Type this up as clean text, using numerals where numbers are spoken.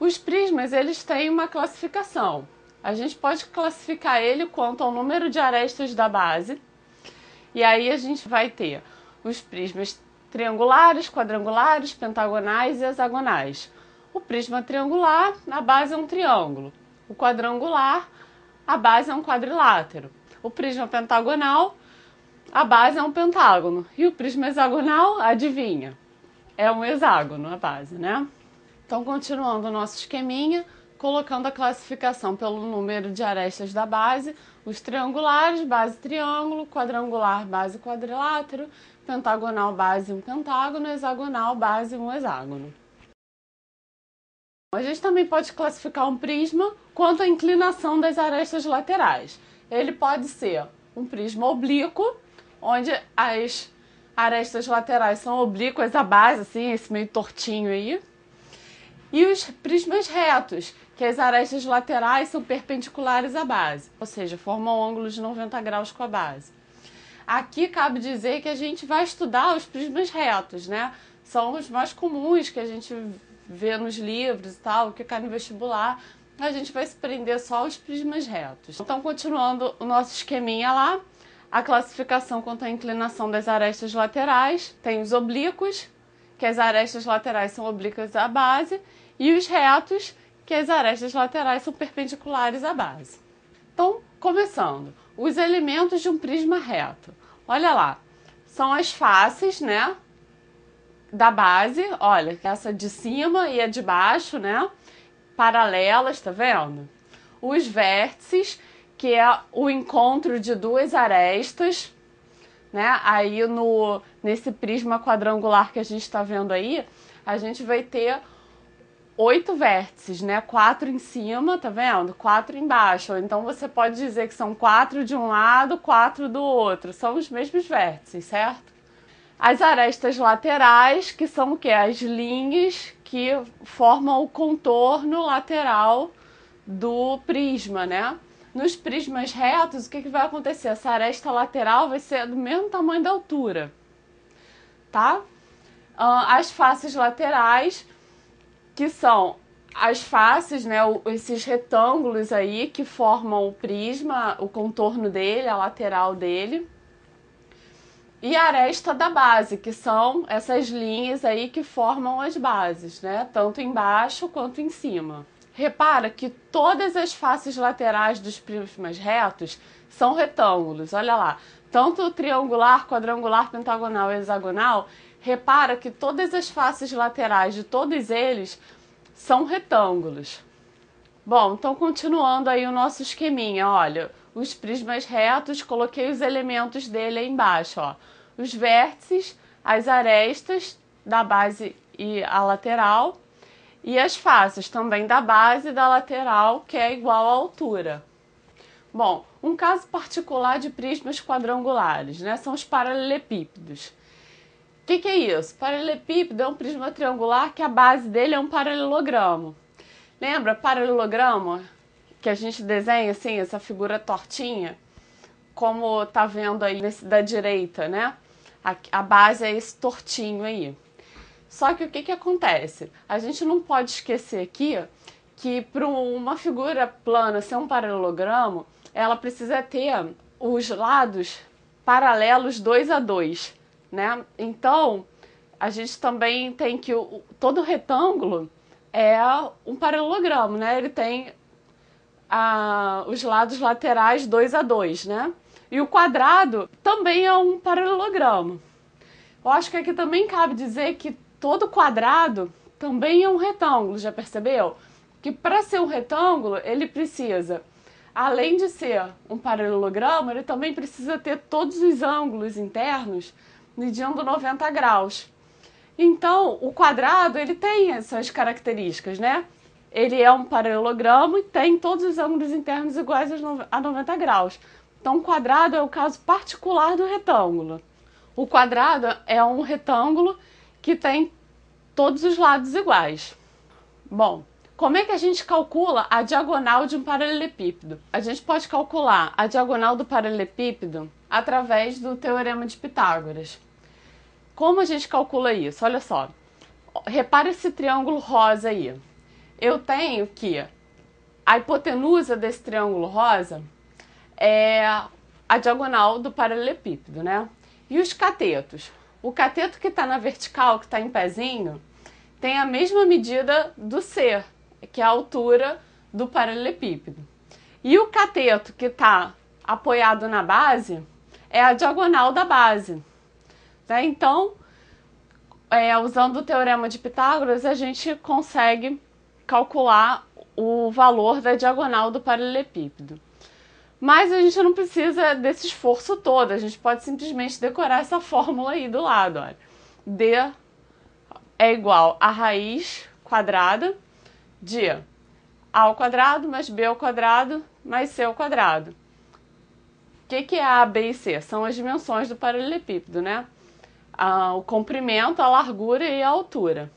Os prismas, eles têm uma classificação. A gente pode classificar ele quanto ao número de arestas da base. E aí a gente vai ter os prismas triangulares, quadrangulares, pentagonais e hexagonais. O prisma triangular, a base é um triângulo. O quadrangular, a base é um quadrilátero. O prisma pentagonal, a base é um pentágono. E o prisma hexagonal, adivinha? É um hexágono a base, né? Então, continuando o nosso esqueminha, colocando a classificação pelo número de arestas da base, os triangulares, base triângulo, quadrangular, base quadrilátero, pentagonal, base um pentágono, hexagonal, base um hexágono. A gente também pode classificar um prisma quanto à inclinação das arestas laterais. Ele pode ser um prisma oblíquo, onde as arestas laterais são oblíquas à base, assim, esse meio tortinho aí. E os prismas retos, que as arestas laterais são perpendiculares à base, ou seja, formam ângulos de 90 graus com a base. Aqui cabe dizer que a gente vai estudar os prismas retos, né? São os mais comuns que a gente vê nos livros e tal, que cai no vestibular. A gente vai se prender só aos prismas retos. Então, continuando o nosso esqueminha lá, a classificação quanto à inclinação das arestas laterais, tem os oblíquos, que as arestas laterais são oblíquas à base, e os retos, que as arestas laterais são perpendiculares à base. Então, começando, os elementos de um prisma reto. Olha lá, são as faces, né, da base, olha, essa de cima e a de baixo, né, paralelas, tá vendo? Os vértices, que é o encontro de duas arestas, né, aí nesse prisma quadrangular que a gente está vendo aí, a gente vai ter 8 vértices, né? 4 em cima, tá vendo? 4 embaixo. Então você pode dizer que são 4 de um lado, 4 do outro. São os mesmos vértices, certo? As arestas laterais, que são o quê? As linhas que formam o contorno lateral do prisma, né? Nos prismas retos, o que vai acontecer? Essa aresta lateral vai ser do mesmo tamanho da altura, tá? As faces laterais, que são as faces, né, esses retângulos aí que formam o prisma, o contorno dele, a lateral dele. E a aresta da base, que são essas linhas aí que formam as bases, né, tanto embaixo quanto em cima. Repara que todas as faces laterais dos prismas retos são retângulos, olha lá. Tanto o triangular, quadrangular, pentagonal e hexagonal, repara que todas as faces laterais de todos eles são retângulos. Bom, então continuando aí o nosso esqueminha, olha, os prismas retos, coloquei os elementos dele aí embaixo, ó. Os vértices, as arestas da base e a lateral, e as faces também da base e da lateral, que é igual à altura. Bom, um caso particular de prismas quadrangulares, né, são os paralelepípedos. O que é isso? Paralelepípedo é um prisma triangular que a base dele é um paralelogramo. Lembra paralelogramo? Que a gente desenha assim, essa figura tortinha, como tá vendo aí nesse da direita, né? A base é esse tortinho aí. Só que o que acontece? A gente não pode esquecer aqui que para uma figura plana ser um paralelogramo, ela precisa ter os lados paralelos 2 a 2, né? Então, a gente também tem que todo retângulo é um paralelogramo, né? Ele tem os lados laterais 2 a 2, né? E o quadrado também é um paralelogramo. Eu acho que aqui também cabe dizer que todo quadrado também é um retângulo, já percebeu? Que para ser um retângulo, ele precisa, além de ser um paralelogramo, ele também precisa ter todos os ângulos internos medindo 90 graus. Então, o quadrado, ele tem essas características, né? Ele é um paralelogramo e tem todos os ângulos internos iguais a 90 graus. Então, o quadrado é o caso particular do retângulo. O quadrado é um retângulo que tem todos os lados iguais. Bom, como é que a gente calcula a diagonal de um paralelepípedo? A gente pode calcular a diagonal do paralelepípedo através do Teorema de Pitágoras. Como a gente calcula isso? Olha só, repara esse triângulo rosa aí. eu tenho que a hipotenusa desse triângulo rosa é a diagonal do paralelepípedo, né? E os catetos? O cateto que está na vertical, que está em pezinho, tem a mesma medida do C, que é a altura do paralelepípedo. E o cateto que está apoiado na base é a diagonal da base. Tá? Então, usando o teorema de Pitágoras, a gente consegue calcular o valor da diagonal do paralelepípedo. Mas a gente não precisa desse esforço todo, a gente pode simplesmente decorar essa fórmula aí do lado. Olha. D é igual a raiz quadrada de A ao quadrado mais B ao quadrado mais C ao quadrado. O que é A, B e C? São as dimensões do paralelepípedo, né? O comprimento, a largura e a altura.